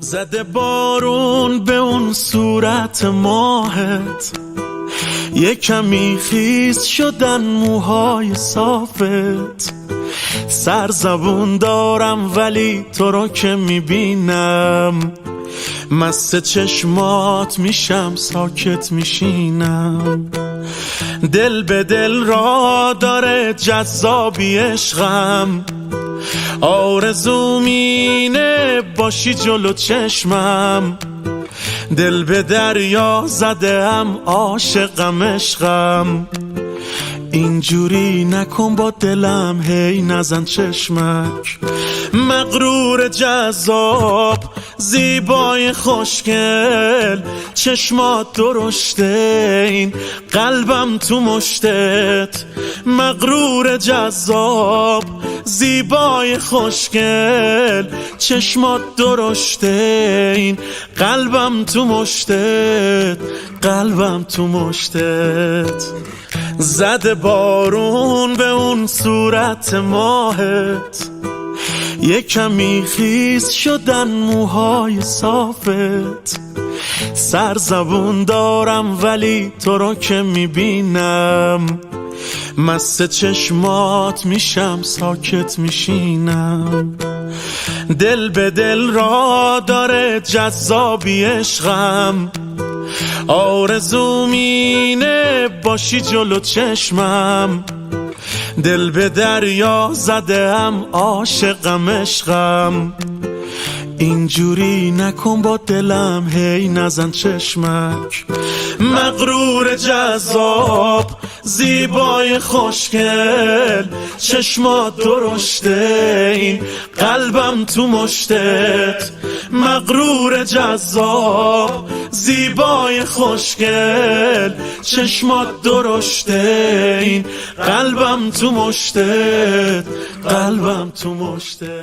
زده بارون به اون صورت ماهت، یه کمی خیس شدن موهای صافت. سرزبون دارم ولی تو رو که میبینم، مست چشمات میشم ساکت میشینم. دل به دل را داره جذابی عشقم، آرزوم اینه باشی جلو چشمم. دل به دریا زدم عاشقم عشقم، اینجوری نکن با دلم هی نزن چشمک. مغرور جذاب زیبای خوشگل، چشمات درشته این قلبم تو مشتت. مغرور جذاب زیبای خوشگل، چشمات درشته این قلبم تو مشتت. قلبم تو مشتت. زده بارون به اون صورت ماهت، یه کمی خیس شدن موهای صافت. سرزبون دارم ولی تو رو که میبینم، مست چشمات میشم ساکت میشینم. دل به دل را داره جذابی عشقم، آرزوم اینه باشی جلو چشمم. دل به دریا زدم عاشقم عشقم، اینجوری نکن با دلم هی نزن چشمک. مغرور جذاب زیبای خوشگل، چشمات درشته این قلبم تو مشتت. مغرور جذاب زیبای خوشگل، چشمات درشته این قلبم تو مشتت. قلبم تو مشتت.